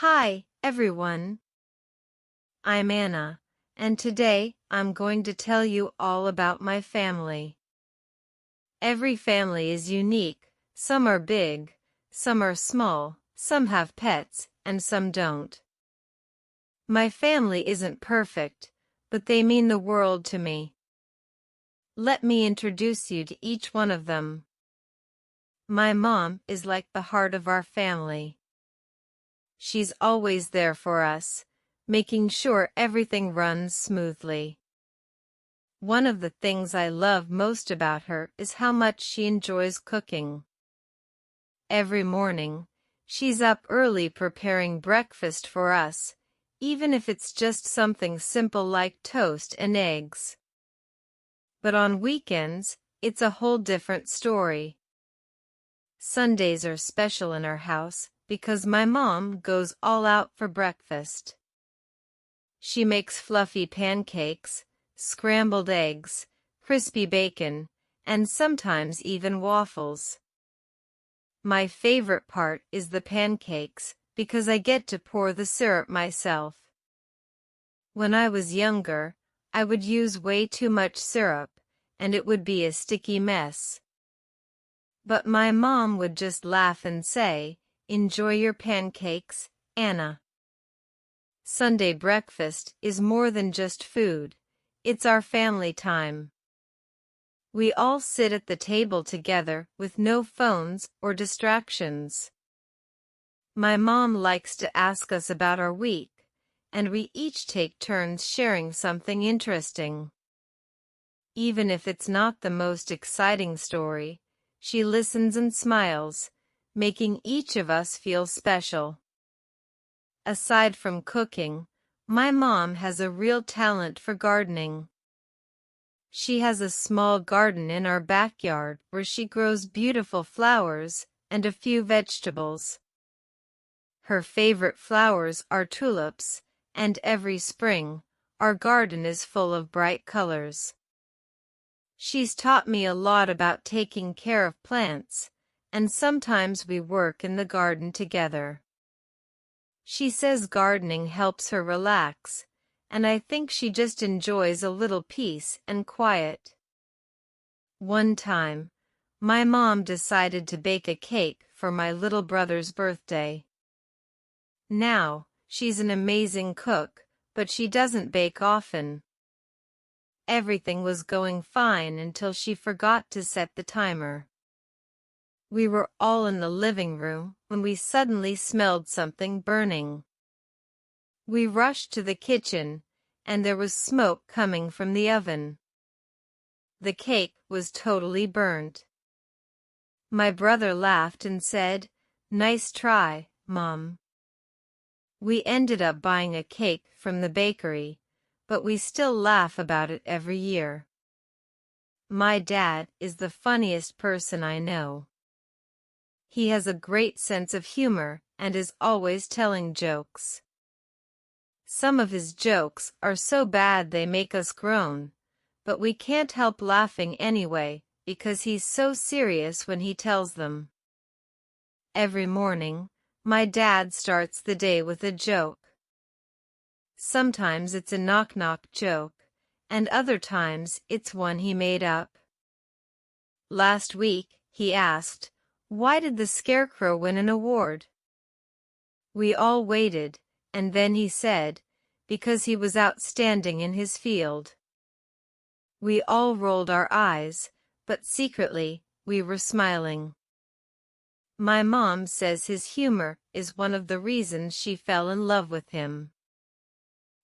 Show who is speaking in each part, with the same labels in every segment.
Speaker 1: Hi, everyone. I'm Anna, and today I'm going to tell you all about my family. Every family is unique. Some are big, some are small, some have pets, and some don't. My family isn't perfect, but they mean the world to me. Let me introduce you to each one of them. My mom is like the heart of our family. She's always there for us, making sure everything runs smoothly. One of the things I love most about her is how much she enjoys cooking. Every morning, she's up early preparing breakfast for us, even if it's just something simple like toast and eggs. But on weekends, it's a whole different story. Sundays are special in our house because my mom goes all out for breakfast. She makes fluffy pancakes, scrambled eggs, crispy bacon, and sometimes even waffles. My favorite part is the pancakes because I get to pour the syrup myself. When I was younger, I would use way too much syrup, and it would be a sticky mess. But my mom would just laugh and say, "Enjoy your pancakes, Anna." Sunday breakfast is more than just food. It's our family time. We all sit at the table together with no phones or distractions. My mom likes to ask us about our week, and we each take turns sharing something interesting. Even if it's not the most exciting story, she listens and smiles, making each of us feel special. Aside from cooking, my mom has a real talent for gardening. She has a small garden in our backyard where she grows beautiful flowers and a few vegetables. Her favorite flowers are tulips, and every spring, our garden is full of bright colors. She's taught me a lot about taking care of plants, and sometimes we work in the garden together. She says gardening helps her relax, and I think she just enjoys a little peace and quiet. One time, my mom decided to bake a cake for my little brother's birthday. Now, she's an amazing cook, but she doesn't bake often. Everything was going fine until she forgot to set the timer. We were all in the living room when we suddenly smelled something burning. We rushed to the kitchen, and there was smoke coming from the oven. The cake was totally burnt. My brother laughed and said, "Nice try, Mom." We ended up buying a cake from the bakery, but we still laugh about it every year. My dad is the funniest person I know. He has a great sense of humor and is always telling jokes. Some of his jokes are so bad they make us groan, but we can't help laughing anyway because he's so serious when he tells them. Every morning, my dad starts the day with a joke. Sometimes it's a knock-knock joke, and other times it's one he made up. Last week, he asked, "Why did the Scarecrow win an award?" We all waited, and then he said, "Because he was outstanding in his field." We all rolled our eyes, but secretly, we were smiling. My mom says his humor is one of the reasons she fell in love with him.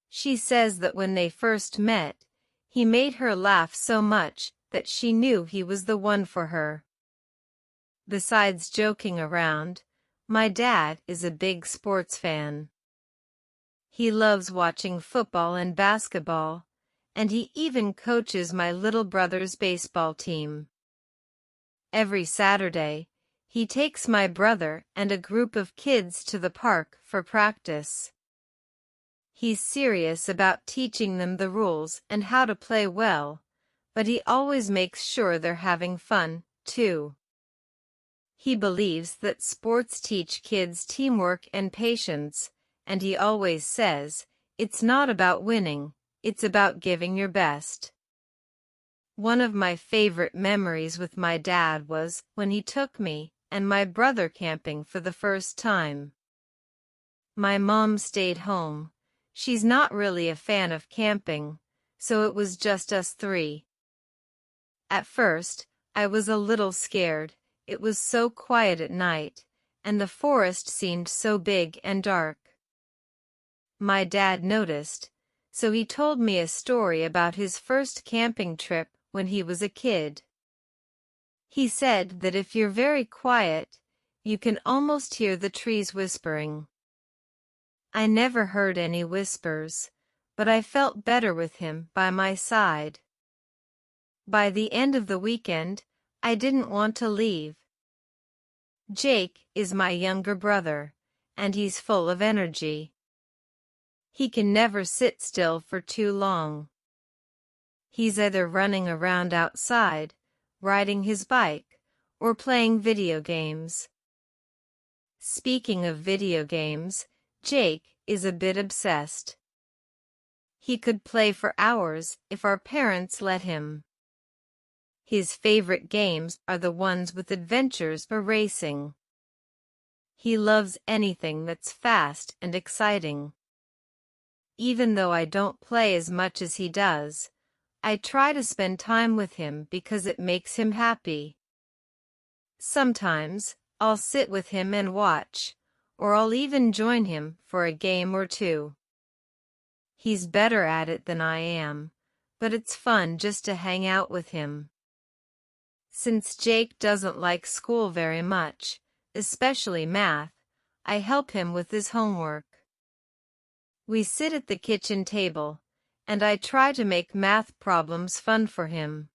Speaker 1: She says that when they first met, he made her laugh so much that she knew he was the one for her. Besides joking around, my dad is a big sports fan. He loves watching football and basketball, and he even coaches my little brother's baseball team. Every Saturday, he takes my brother and a group of kids to the park for practice. He's serious about teaching them the rules and how to play well, but he always makes sure they're having fun, too. He believes that sports teach kids teamwork and patience, and he always says, "It's not about winning, it's about giving your best." One of my favorite memories with my dad was when he took me and my brother camping for the first time. My mom stayed home. She's not really a fan of camping, so it was just us three. At first, I was a little scared. It was so quiet at night, and the forest seemed so big and dark. My dad noticed, so he told me a story about his first camping trip when he was a kid. He said that if you're very quiet, you can almost hear the trees whispering. I never heard any whispers, but I felt better with him by my side. By the end of the weekend, I didn't want to leave. Jake is my younger brother, and he's full of energy. He can never sit still for too long. He's either running around outside, riding his bike, or playing video games. Speaking of video games, Jake is a bit obsessed. He could play for hours if our parents let him. His favorite games are the ones with adventures or racing. He loves anything that's fast and exciting. Even though I don't play as much as he does, I try to spend time with him because it makes him happy. Sometimes, I'll sit with him and watch, or I'll even join him for a game or two. He's better at it than I am, but it's fun just to hang out with him. Since Jake doesn't like school very much, especially math, I help him with his homework. We sit at the kitchen table, and I try to make math problems fun for him.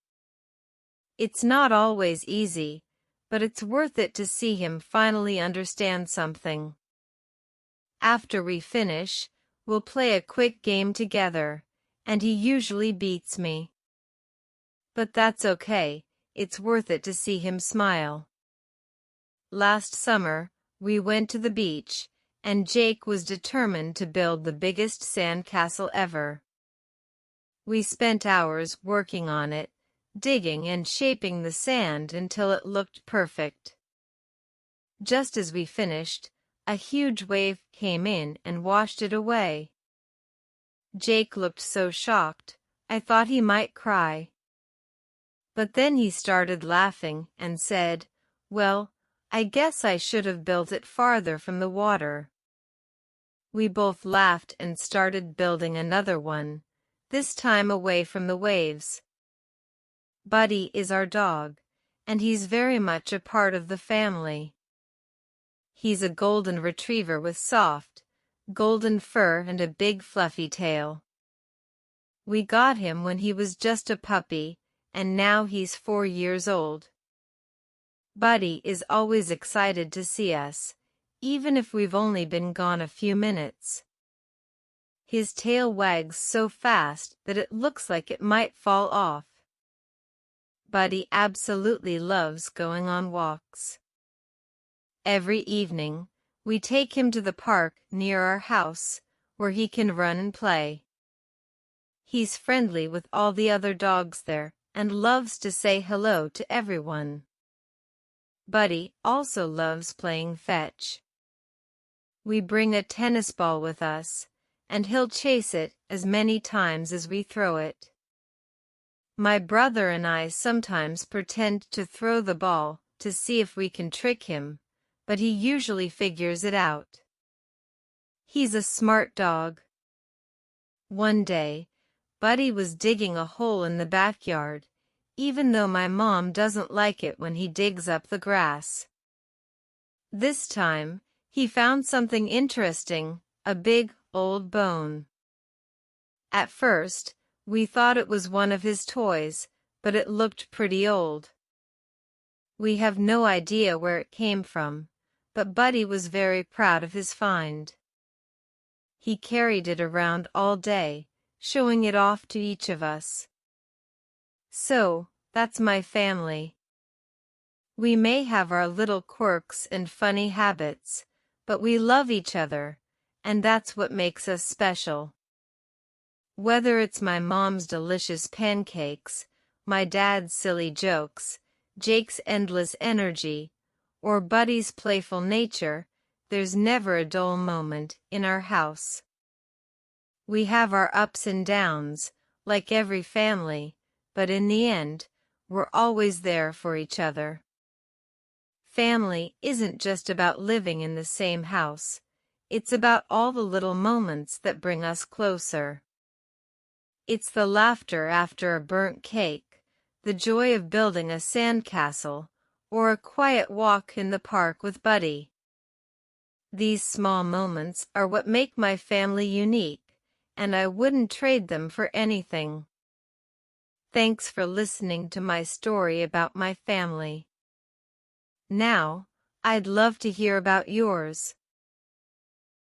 Speaker 1: It's not always easy, but it's worth it to see him finally understand something. After we finish, we'll play a quick game together, and he usually beats me. But that's okay, it's worth it to see him smile. Last summer, we went to the beach, and Jake was determined to build the biggest sand castle ever. We spent hours working on it, digging and shaping the sand until it looked perfect. Just as we finished, a huge wave came in and washed it away. Jake looked so shocked, I thought he might cry. But then he started laughing and said, "Well, I guess I should have built it farther from the water." We both laughed and started building another one, this time away from the waves. Buddy is our dog, and he's very much a part of the family. He's a golden retriever with soft, golden fur and a big fluffy tail. We got him when he was just a puppy, and now he's 4 years old. Buddy is always excited to see us, even if we've only been gone a few minutes. His tail wags so fast that it looks like it might fall off. Buddy absolutely loves going on walks. Every evening, we take him to the park near our house, where he can run and play. He's friendly with all the other dogs there, and loves to say hello to everyone. Buddy also loves playing fetch. We bring a tennis ball with us, and he'll chase it as many times as we throw it. My brother and I sometimes pretend to throw the ball to see if we can trick him, but he usually figures it out. He's a smart dog. One day, Buddy was digging a hole in the backyard, even though my mom doesn't like it when he digs up the grass. This time, he found something interesting, a big, old bone. At first, we thought it was one of his toys, but it looked pretty old. We have no idea where it came from, but Buddy was very proud of his find. He carried it around all day, showing it off to each of us. So, that's my family. We may have our little quirks and funny habits, but we love each other, and that's what makes us special. Whether it's my mom's delicious pancakes, my dad's silly jokes, Jake's endless energy, or Buddy's playful nature, there's never a dull moment in our house. We have our ups and downs, like every family, but in the end, we're always there for each other. Family isn't just about living in the same house. It's about all the little moments that bring us closer. It's the laughter after a burnt cake, the joy of building a sandcastle, or a quiet walk in the park with Buddy. These small moments are what make my family unique, and I wouldn't trade them for anything. Thanks for listening to my story about my family. Now, I'd love to hear about yours.